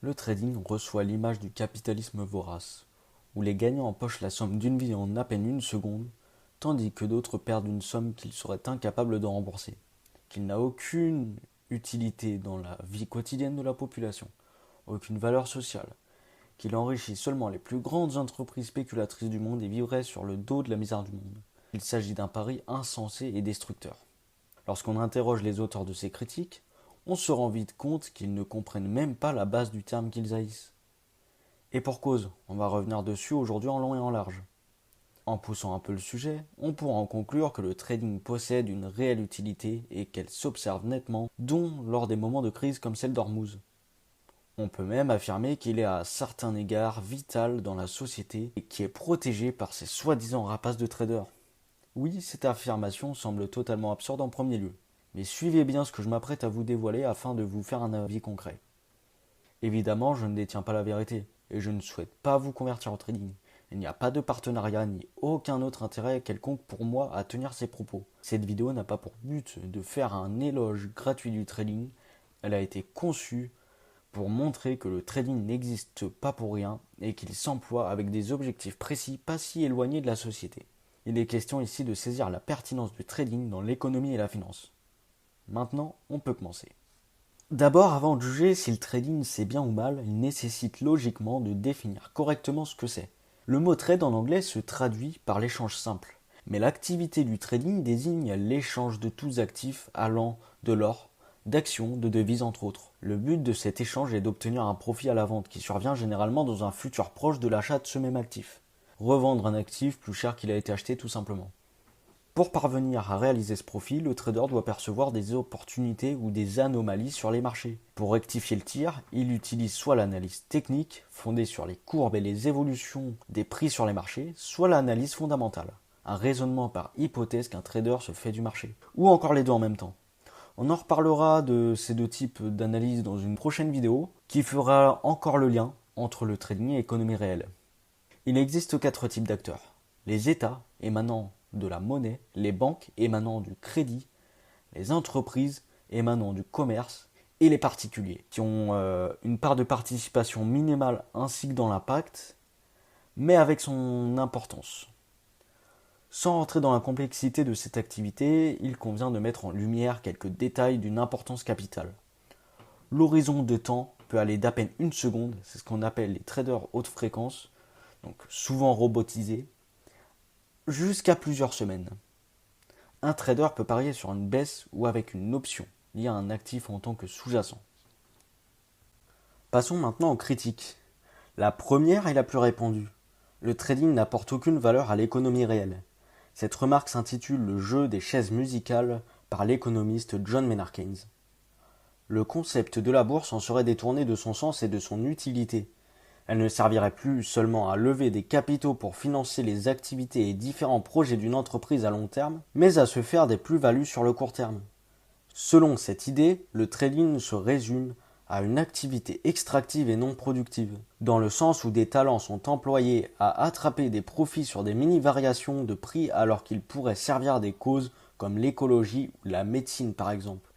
Le trading reçoit l'image du capitalisme vorace, où les gagnants empochent la somme d'une vie en à peine une seconde, tandis que d'autres perdent une somme qu'ils seraient incapables de rembourser, qu'il n'a aucune utilité dans la vie quotidienne de la population, aucune valeur sociale, qu'il enrichit seulement les plus grandes entreprises spéculatrices du monde et vivrait sur le dos de la misère du monde. Il s'agit d'un pari insensé et destructeur. Lorsqu'on interroge les auteurs de ces critiques, on se rend vite compte qu'ils ne comprennent même pas la base du terme qu'ils haïssent. Et pour cause, on va revenir dessus aujourd'hui en long et en large. En poussant un peu le sujet, on pourra en conclure que le trading possède une réelle utilité et qu'elle s'observe nettement, dont lors des moments de crise comme celle d'Ormuz. On peut même affirmer qu'il est à certains égards vital dans la société et qui est protégé par ces soi-disant rapaces de traders. Oui, cette affirmation semble totalement absurde en premier lieu, mais suivez bien ce que je m'apprête à vous dévoiler afin de vous faire un avis concret. Évidemment, je ne détiens pas la vérité, et je ne souhaite pas vous convertir au trading. Il n'y a pas de partenariat ni aucun autre intérêt quelconque pour moi à tenir ces propos. Cette vidéo n'a pas pour but de faire un éloge gratuit du trading, elle a été conçue pour montrer que le trading n'existe pas pour rien et qu'il s'emploie avec des objectifs précis pas si éloignés de la société. Il est question ici de saisir la pertinence du trading dans l'économie et la finance. Maintenant, on peut commencer. D'abord, avant de juger si le trading c'est bien ou mal, il nécessite logiquement de définir correctement ce que c'est. Le mot trade en anglais se traduit par l'échange simple, mais l'activité du trading désigne l'échange de tous actifs allant de l'or, d'actions, de devises entre autres. Le but de cet échange est d'obtenir un profit à la vente qui survient généralement dans un futur proche de l'achat de ce même actif. Revendre un actif plus cher qu'il a été acheté tout simplement. Pour parvenir à réaliser ce profit, le trader doit percevoir des opportunités ou des anomalies sur les marchés. Pour rectifier le tir, il utilise soit l'analyse technique, fondée sur les courbes et les évolutions des prix sur les marchés, soit l'analyse fondamentale, un raisonnement par hypothèse qu'un trader se fait du marché, ou encore les deux en même temps. On en reparlera de ces deux types d'analyse dans une prochaine vidéo, qui fera encore le lien entre le trading et l'économie réelle. Il existe 4 types d'acteurs. Les États, émanant de la monnaie, les banques émanant du crédit, les entreprises émanant du commerce et les particuliers, qui ont une part de participation minimale ainsi que dans l'impact, mais avec son importance. Sans rentrer dans la complexité de cette activité, il convient de mettre en lumière quelques détails d'une importance capitale. L'horizon de temps peut aller d'à peine une seconde, c'est ce qu'on appelle les traders haute fréquence, donc souvent robotisés, jusqu'à plusieurs semaines. Un trader peut parier sur une baisse ou avec une option liée à un actif en tant que sous-jacent. Passons maintenant aux critiques. La première est la plus répandue. Le trading n'apporte aucune valeur à l'économie réelle. Cette remarque s'intitule Le jeu des chaises musicales par l'économiste John Maynard Keynes. Le concept de la bourse en serait détourné de son sens et de son utilité. Elle ne servirait plus seulement à lever des capitaux pour financer les activités et différents projets d'une entreprise à long terme, mais à se faire des plus-values sur le court terme. Selon cette idée, le trading se résume à une activité extractive et non productive, dans le sens où des talents sont employés à attraper des profits sur des mini-variations de prix alors qu'ils pourraient servir à des causes comme l'écologie ou la médecine par exemple.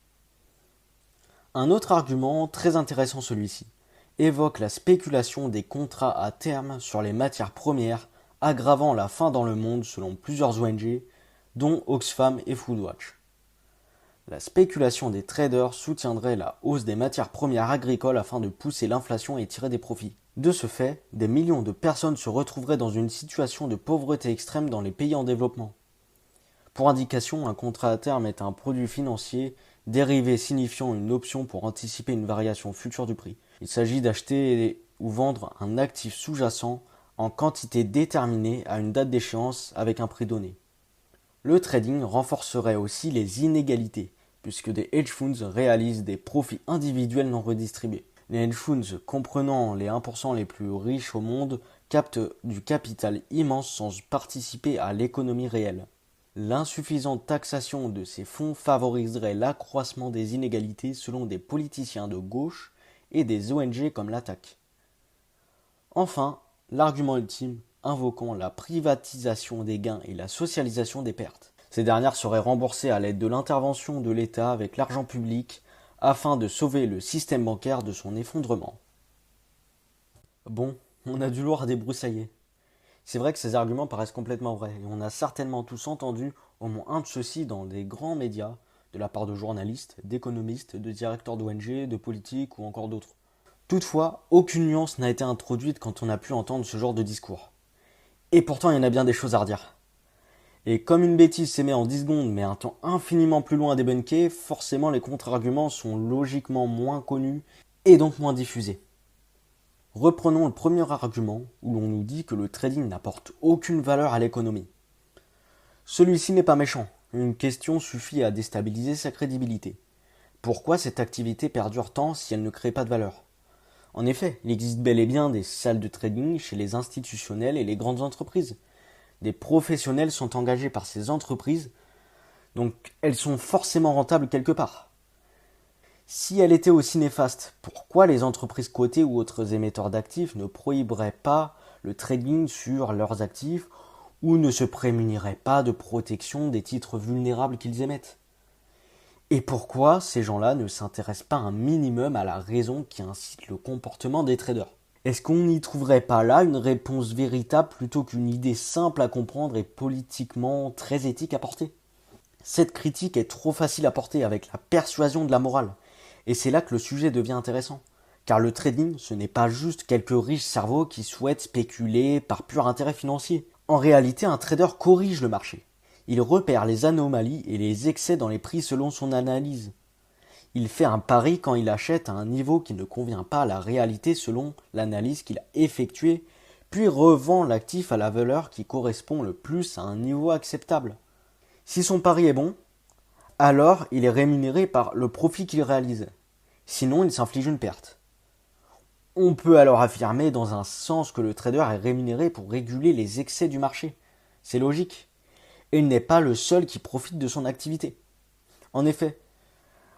Un autre argument, très intéressant celui-ci, évoque la spéculation des contrats à terme sur les matières premières, aggravant la faim dans le monde selon plusieurs ONG, dont Oxfam et Foodwatch. La spéculation des traders soutiendrait la hausse des matières premières agricoles afin de pousser l'inflation et tirer des profits. De ce fait, des millions de personnes se retrouveraient dans une situation de pauvreté extrême dans les pays en développement. Pour indication, un contrat à terme est un produit financier dérivé signifiant une option pour anticiper une variation future du prix. Il s'agit d'acheter ou vendre un actif sous-jacent en quantité déterminée à une date d'échéance avec un prix donné. Le trading renforcerait aussi les inégalités, puisque des hedge funds réalisent des profits individuels non redistribués. Les hedge funds, comprenant les 1% les plus riches au monde, captent du capital immense sans participer à l'économie réelle. L'insuffisante taxation de ces fonds favoriserait l'accroissement des inégalités selon des politiciens de gauche et des ONG comme l'Attaque. Enfin, l'argument ultime, invoquant la privatisation des gains et la socialisation des pertes. Ces dernières seraient remboursées à l'aide de l'intervention de l'État avec l'argent public afin de sauver le système bancaire de son effondrement. Bon, on a du lourd à débroussailler. C'est vrai que ces arguments paraissent complètement vrais, et on a certainement tous entendu au moins un de ceux-ci dans des grands médias, de la part de journalistes, d'économistes, de directeurs d'ONG, de politiques ou encore d'autres. Toutefois, aucune nuance n'a été introduite quand on a pu entendre ce genre de discours. Et pourtant, il y en a bien des choses à redire. Et comme une bêtise s'émet en 10 secondes mais un temps infiniment plus loin à débunker, forcément les contre-arguments sont logiquement moins connus et donc moins diffusés. Reprenons le premier argument où l'on nous dit que le trading n'apporte aucune valeur à l'économie. Celui-ci n'est pas méchant, une question suffit à déstabiliser sa crédibilité. Pourquoi cette activité perdure tant si elle ne crée pas de valeur? En effet, il existe bel et bien des salles de trading chez les institutionnels et les grandes entreprises. Des professionnels sont engagés par ces entreprises, donc elles sont forcément rentables quelque part. Si elle était aussi néfaste, pourquoi les entreprises cotées ou autres émetteurs d'actifs ne prohiberaient pas le trading sur leurs actifs ou ne se prémuniraient pas de protection des titres vulnérables qu'ils émettent? Et pourquoi ces gens-là ne s'intéressent pas un minimum à la raison qui incite le comportement des traders? Est-ce qu'on n'y trouverait pas là une réponse véritable plutôt qu'une idée simple à comprendre et politiquement très éthique à porter? Cette critique est trop facile à porter avec la persuasion de la morale. Et c'est là que le sujet devient intéressant. Car le trading, ce n'est pas juste quelques riches cerveaux qui souhaitent spéculer par pur intérêt financier. En réalité, un trader corrige le marché. Il repère les anomalies et les excès dans les prix selon son analyse. Il fait un pari quand il achète à un niveau qui ne convient pas à la réalité selon l'analyse qu'il a effectuée, puis revend l'actif à la valeur qui correspond le plus à un niveau acceptable. Si son pari est bon, alors il est rémunéré par le profit qu'il réalise. Sinon, il s'inflige une perte. On peut alors affirmer dans un sens que le trader est rémunéré pour réguler les excès du marché. C'est logique. Et il n'est pas le seul qui profite de son activité. En effet,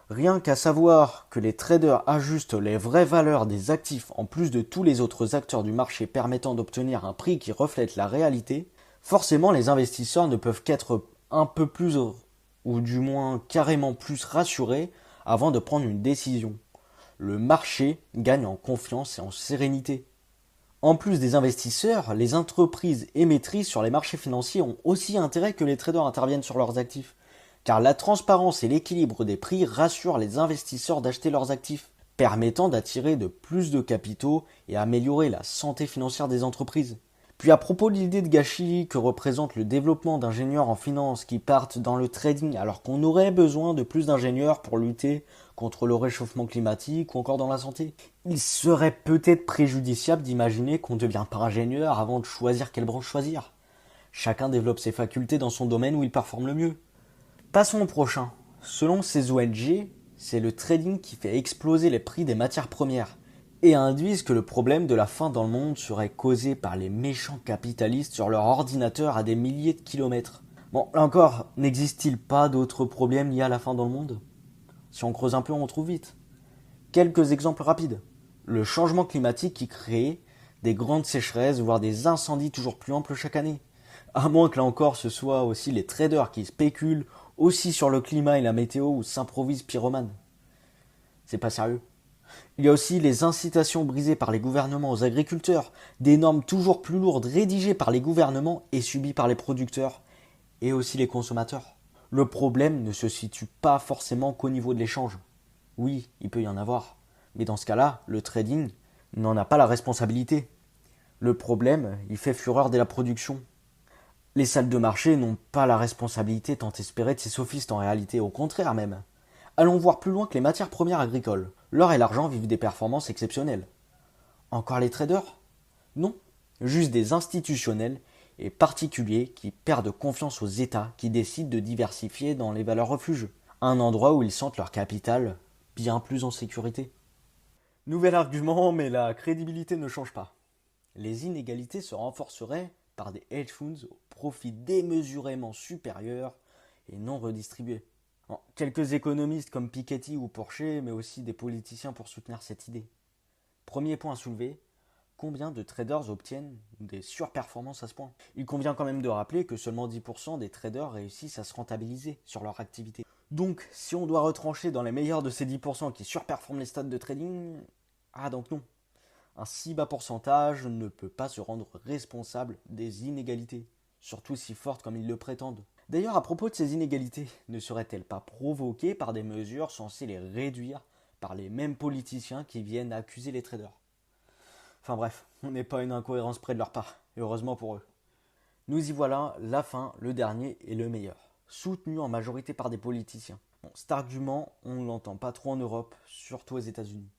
rien qu'à savoir que les traders ajustent les vraies valeurs des actifs en plus de tous les autres acteurs du marché permettant d'obtenir un prix qui reflète la réalité, forcément les investisseurs ne peuvent qu'être un peu plus ou du moins carrément plus rassurés avant de prendre une décision. Le marché gagne en confiance et en sérénité. En plus des investisseurs, les entreprises émettrices sur les marchés financiers ont aussi intérêt que les traders interviennent sur leurs actifs, car la transparence et l'équilibre des prix rassurent les investisseurs d'acheter leurs actifs, permettant d'attirer de plus de capitaux et améliorer la santé financière des entreprises. Puis à propos de l'idée de gâchis que représente le développement d'ingénieurs en finance qui partent dans le trading alors qu'on aurait besoin de plus d'ingénieurs pour lutter contre le réchauffement climatique ou encore dans la santé, il serait peut-être préjudiciable d'imaginer qu'on ne devient pas ingénieur avant de choisir quelle branche choisir. Chacun développe ses facultés dans son domaine où il performe le mieux. Passons au prochain. Selon ces ONG, c'est le trading qui fait exploser les prix des matières premières et induisent que le problème de la faim dans le monde serait causé par les méchants capitalistes sur leur ordinateur à des milliers de kilomètres. Bon, là encore, n'existe-t-il pas d'autres problèmes liés à la faim dans le monde? Si on creuse un peu, on trouve vite. Quelques exemples rapides. Le changement climatique qui crée des grandes sécheresses, voire des incendies toujours plus amples chaque année. À moins que là encore ce soit aussi les traders qui spéculent aussi sur le climat et la météo ou s'improvisent pyromanes. C'est pas sérieux. Il y a aussi les incitations brisées par les gouvernements aux agriculteurs, des normes toujours plus lourdes rédigées par les gouvernements et subies par les producteurs, et aussi les consommateurs. Le problème ne se situe pas forcément qu'au niveau de l'échange. Oui, il peut y en avoir, mais dans ce cas-là, le trading n'en a pas la responsabilité. Le problème, il fait fureur dès la production. Les salles de marché n'ont pas la responsabilité tant espérée de ces sophistes en réalité, au contraire même. Allons voir plus loin que les matières premières agricoles. L'or et l'argent vivent des performances exceptionnelles. Encore les traders? Non, juste des institutionnels et particuliers qui perdent confiance aux États qui décident de diversifier dans les valeurs refuges, un endroit où ils sentent leur capital bien plus en sécurité. Nouvel argument, mais la crédibilité ne change pas. Les inégalités se renforceraient par des hedge funds au profit démesurément supérieur et non redistribués. Bon, quelques économistes comme Piketty ou Porcher, mais aussi des politiciens pour soutenir cette idée. Premier point à soulever, combien de traders obtiennent des surperformances à ce point? Il convient quand même de rappeler que seulement 10% des traders réussissent à se rentabiliser sur leur activité. Donc, si on doit retrancher dans les meilleurs de ces 10% qui surperforment les stades de trading, donc non. Un si bas pourcentage ne peut pas se rendre responsable des inégalités, surtout si fortes comme ils le prétendent. D'ailleurs, à propos de ces inégalités, ne seraient-elles pas provoquées par des mesures censées les réduire par les mêmes politiciens qui viennent accuser les traders? Enfin bref, on n'est pas une incohérence près de leur part, et heureusement pour eux. Nous y voilà, la fin, le dernier et le meilleur, soutenu en majorité par des politiciens. Bon, cet argument, on ne l'entend pas trop en Europe, surtout aux États-Unis.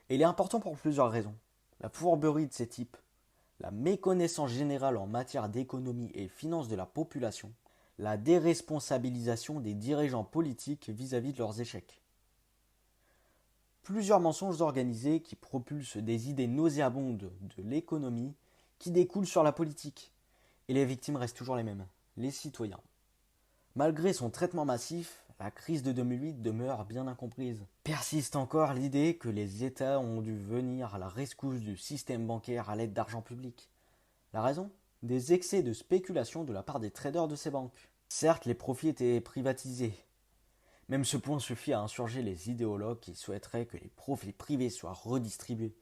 Et il est important pour plusieurs raisons. La fourberie de ces types, la méconnaissance générale en matière d'économie et finances de la population, la déresponsabilisation des dirigeants politiques vis-à-vis de leurs échecs. Plusieurs mensonges organisés qui propulsent des idées nauséabondes de l'économie qui découlent sur la politique. Et les victimes restent toujours les mêmes, les citoyens. Malgré son traitement massif, la crise de 2008 demeure bien incomprise. Persiste encore l'idée que les États ont dû venir à la rescousse du système bancaire à l'aide d'argent public. La raison? Des excès de spéculation de la part des traders de ces banques. Certes, les profits étaient privatisés. Même ce point suffit à insurger les idéologues qui souhaiteraient que les profits privés soient redistribués.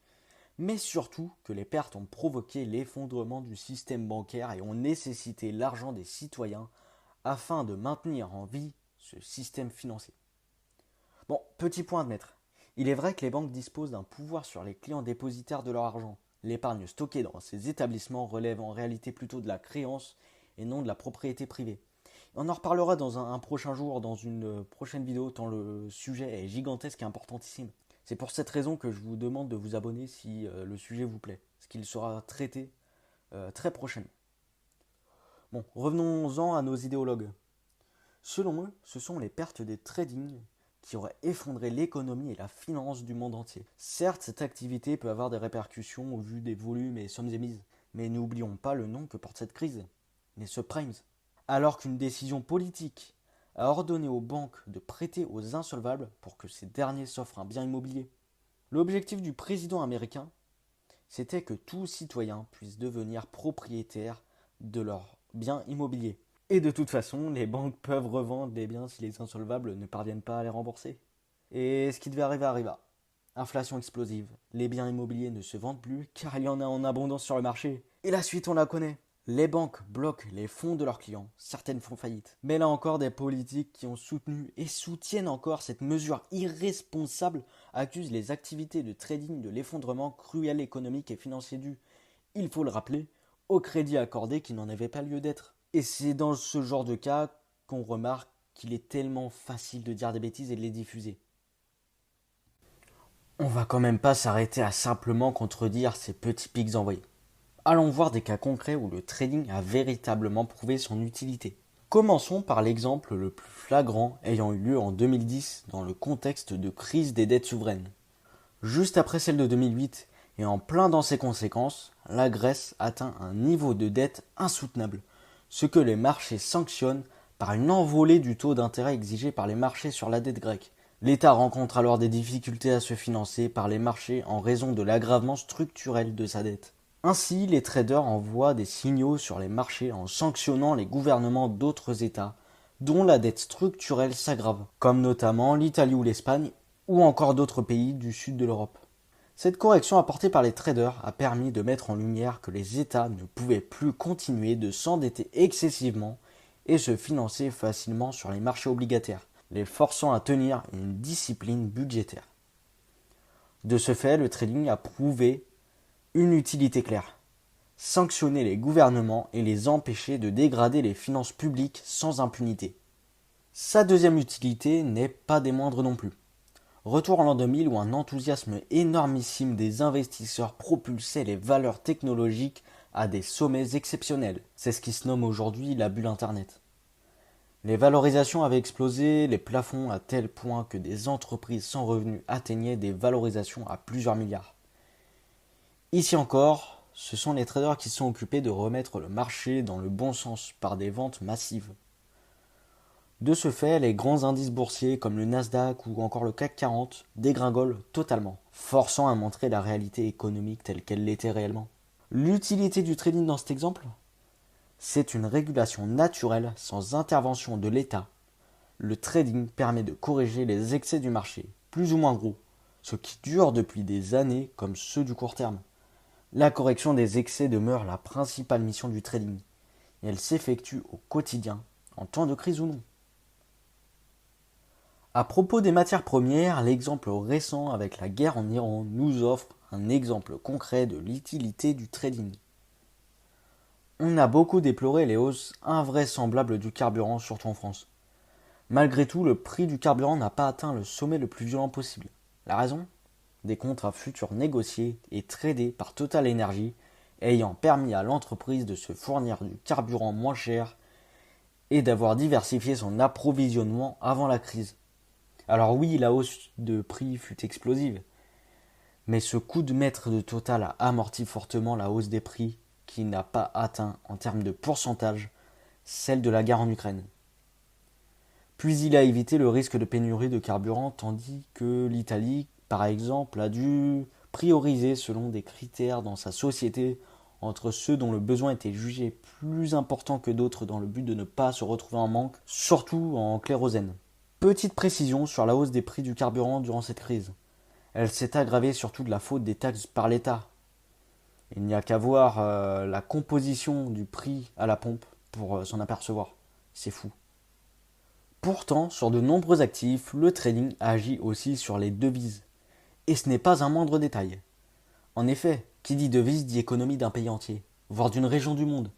Mais surtout que les pertes ont provoqué l'effondrement du système bancaire et ont nécessité l'argent des citoyens afin de maintenir en vie ce système financier. Bon, petit point à admettre. Il est vrai que les banques disposent d'un pouvoir sur les clients dépositaires de leur argent. L'épargne stockée dans ces établissements relève en réalité plutôt de la créance et non de la propriété privée. On en reparlera dans un prochain jour, dans une prochaine vidéo, tant le sujet est gigantesque et importantissime. C'est pour cette raison que je vous demande de vous abonner si le sujet vous plaît, parce qu'il sera traité très prochainement. Bon, revenons-en à nos idéologues. Selon eux, ce sont les pertes des trading qui auraient effondré l'économie et la finance du monde entier. Certes, cette activité peut avoir des répercussions au vu des volumes et sommes émises, mais n'oublions pas le nom que porte cette crise, les subprimes. Alors qu'une décision politique a ordonné aux banques de prêter aux insolvables pour que ces derniers s'offrent un bien immobilier. L'objectif du président américain, c'était que tout citoyen puisse devenir propriétaire de leur bien immobilier. Et de toute façon, les banques peuvent revendre les biens si les insolvables ne parviennent pas à les rembourser. Et ce qui devait arriver arriva. Inflation explosive, les biens immobiliers ne se vendent plus car il y en a en abondance sur le marché. Et la suite, on la connaît. Les banques bloquent les fonds de leurs clients, certaines font faillite. Mais là encore, des politiques qui ont soutenu et soutiennent encore cette mesure irresponsable accusent les activités de trading de l'effondrement cruel économique et financier dû, il faut le rappeler, au crédit accordé qui n'en avait pas lieu d'être. Et c'est dans ce genre de cas qu'on remarque qu'il est tellement facile de dire des bêtises et de les diffuser. On va quand même pas s'arrêter à simplement contredire ces petits pics envoyés. Allons voir des cas concrets où le trading a véritablement prouvé son utilité. Commençons par l'exemple le plus flagrant ayant eu lieu en 2010 dans le contexte de crise des dettes souveraines. Juste après celle de 2008 et en plein dans ses conséquences, la Grèce atteint un niveau de dette insoutenable, ce que les marchés sanctionnent par une envolée du taux d'intérêt exigé par les marchés sur la dette grecque. L'État rencontre alors des difficultés à se financer par les marchés en raison de l'aggravement structurel de sa dette. Ainsi, les traders envoient des signaux sur les marchés en sanctionnant les gouvernements d'autres États dont la dette structurelle s'aggrave, comme notamment l'Italie ou l'Espagne, ou encore d'autres pays du sud de l'Europe. Cette correction apportée par les traders a permis de mettre en lumière que les États ne pouvaient plus continuer de s'endetter excessivement et se financer facilement sur les marchés obligataires, les forçant à tenir une discipline budgétaire. De ce fait, le trading a prouvé une utilité claire. Sanctionner les gouvernements et les empêcher de dégrader les finances publiques sans impunité. Sa deuxième utilité n'est pas des moindres non plus. Retour en l'an 2000 où un enthousiasme énormissime des investisseurs propulsait les valeurs technologiques à des sommets exceptionnels. C'est ce qui se nomme aujourd'hui la bulle Internet. Les valorisations avaient explosé les plafonds à tel point que des entreprises sans revenus atteignaient des valorisations à plusieurs milliards. Ici encore, ce sont les traders qui sont occupés de remettre le marché dans le bon sens par des ventes massives. De ce fait, les grands indices boursiers comme le Nasdaq ou encore le CAC 40 dégringolent totalement, forçant à montrer la réalité économique telle qu'elle l'était réellement. L'utilité du trading dans cet exemple? C'est une régulation naturelle sans intervention de l'État. Le trading permet de corriger les excès du marché, plus ou moins gros, ce qui dure depuis des années comme ceux du court terme. La correction des excès demeure la principale mission du trading, et elle s'effectue au quotidien, en temps de crise ou non. À propos des matières premières, l'exemple récent avec la guerre en Iran nous offre un exemple concret de l'utilité du trading. On a beaucoup déploré les hausses invraisemblables du carburant, surtout en France. Malgré tout, le prix du carburant n'a pas atteint le sommet le plus violent possible. La raison ? Des contrats futurs négociés et tradés par Total Energy ayant permis à l'entreprise de se fournir du carburant moins cher et d'avoir diversifié son approvisionnement avant la crise. Alors oui, la hausse de prix fut explosive, mais ce coup de maître de Total a amorti fortement la hausse des prix qui n'a pas atteint, en termes de pourcentage, celle de la guerre en Ukraine. Puis il a évité le risque de pénurie de carburant, tandis que l'Italie, par exemple, a dû prioriser selon des critères dans sa société entre ceux dont le besoin était jugé plus important que d'autres dans le but de ne pas se retrouver en manque, surtout en kérosène. Petite précision sur la hausse des prix du carburant durant cette crise. Elle s'est aggravée surtout de la faute des taxes par l'État. Il n'y a qu'à voir la composition du prix à la pompe pour s'en apercevoir. C'est fou. Pourtant, sur de nombreux actifs, le trading agit aussi sur les devises. Et ce n'est pas un moindre détail. En effet, qui dit devise dit économie d'un pays entier, voire d'une région du monde.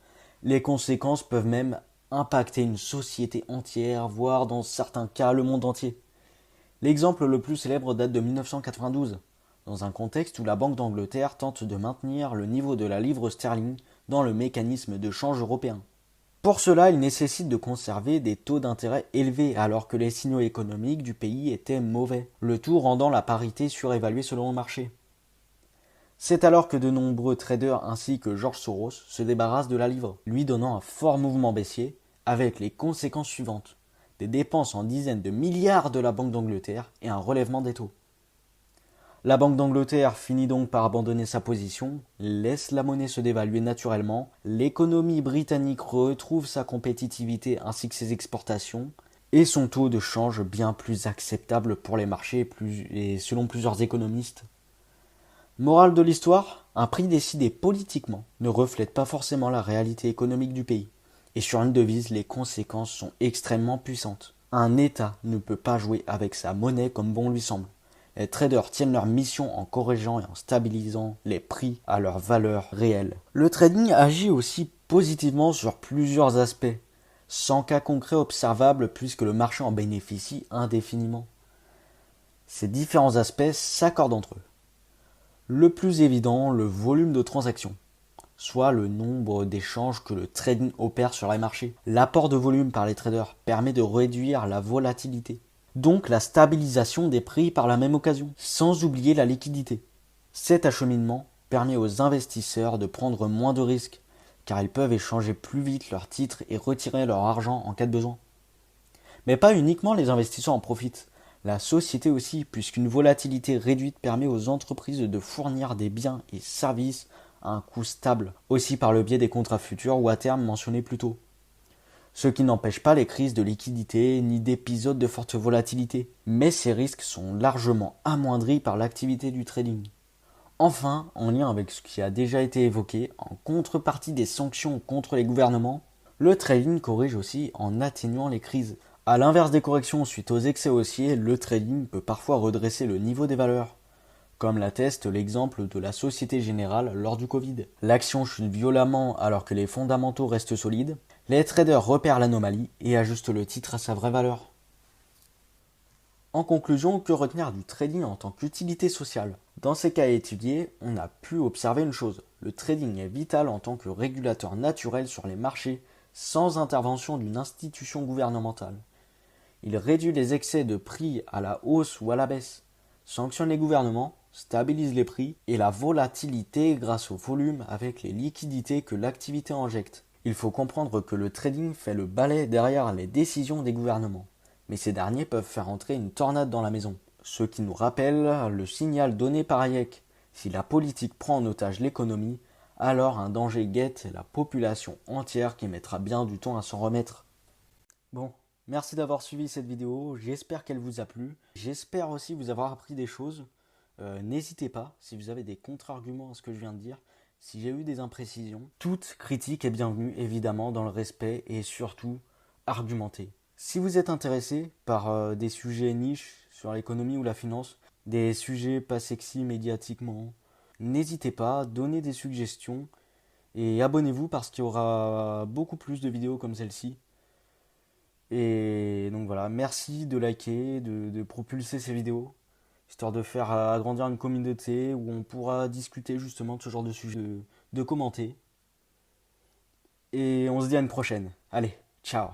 Les conséquences peuvent même impacter une société entière, voire dans certains cas le monde entier. L'exemple le plus célèbre date de 1992, dans un contexte où la Banque d'Angleterre tente de maintenir le niveau de la livre sterling dans le mécanisme de change européen. Pour cela, il nécessite de conserver des taux d'intérêt élevés alors que les signaux économiques du pays étaient mauvais, le tout rendant la parité surévaluée selon le marché. C'est alors que de nombreux traders ainsi que George Soros se débarrassent de la livre, lui donnant un fort mouvement baissier, avec les conséquences suivantes. Des dépenses en dizaines de milliards de la Banque d'Angleterre et un relèvement des taux. La Banque d'Angleterre finit donc par abandonner sa position, laisse la monnaie se dévaluer naturellement, l'économie britannique retrouve sa compétitivité ainsi que ses exportations, et son taux de change bien plus acceptable pour les marchés et selon plusieurs économistes. Morale de l'histoire, un prix décidé politiquement ne reflète pas forcément la réalité économique du pays. Et sur une devise, les conséquences sont extrêmement puissantes. Un État ne peut pas jouer avec sa monnaie comme bon lui semble. Les traders tiennent leur mission en corrigeant et en stabilisant les prix à leur valeur réelle. Le trading agit aussi positivement sur plusieurs aspects, sans cas concret observable puisque le marché en bénéficie indéfiniment. Ces différents aspects s'accordent entre eux. Le plus évident, le volume de transactions, soit le nombre d'échanges que le trading opère sur les marchés. L'apport de volume par les traders permet de réduire la volatilité, donc la stabilisation des prix par la même occasion, sans oublier la liquidité. Cet acheminement permet aux investisseurs de prendre moins de risques, car ils peuvent échanger plus vite leurs titres et retirer leur argent en cas de besoin. Mais pas uniquement les investisseurs en profitent. La société aussi, puisqu'une volatilité réduite permet aux entreprises de fournir des biens et services à un coût stable, aussi par le biais des contrats futurs ou à terme mentionnés plus tôt. Ce qui n'empêche pas les crises de liquidité ni d'épisodes de forte volatilité, mais ces risques sont largement amoindris par l'activité du trading. Enfin, en lien avec ce qui a déjà été évoqué, en contrepartie des sanctions contre les gouvernements, le trading corrige aussi en atténuant les crises. A l'inverse des corrections suite aux excès haussiers, le trading peut parfois redresser le niveau des valeurs, comme l'atteste l'exemple de la Société Générale lors du Covid. L'action chute violemment alors que les fondamentaux restent solides, les traders repèrent l'anomalie et ajustent le titre à sa vraie valeur. En conclusion, que retenir du trading en tant qu'utilité sociale ? Dans ces cas étudiés, on a pu observer une chose, le trading est vital en tant que régulateur naturel sur les marchés sans intervention d'une institution gouvernementale. Il réduit les excès de prix à la hausse ou à la baisse, sanctionne les gouvernements, stabilise les prix et la volatilité grâce au volume avec les liquidités que l'activité injecte. Il faut comprendre que le trading fait le balai derrière les décisions des gouvernements, mais ces derniers peuvent faire entrer une tornade dans la maison. Ce qui nous rappelle le signal donné par Hayek. Si la politique prend en otage l'économie, alors un danger guette la population entière qui mettra bien du temps à s'en remettre. Bon. Merci d'avoir suivi cette vidéo, j'espère qu'elle vous a plu. J'espère aussi vous avoir appris des choses. N'hésitez pas, si vous avez des contre-arguments à ce que je viens de dire, si j'ai eu des imprécisions. Toute critique est bienvenue, évidemment, dans le respect et surtout argumentée. Si vous êtes intéressé par des sujets niches sur l'économie ou la finance, des sujets pas sexy médiatiquement, n'hésitez pas, donnez des suggestions et abonnez-vous parce qu'il y aura beaucoup plus de vidéos comme celle-ci. Et donc voilà, merci de liker, de propulser ces vidéos, histoire de faire agrandir une communauté où on pourra discuter justement de ce genre de sujet, de commenter. Et on se dit à une prochaine. Allez, ciao.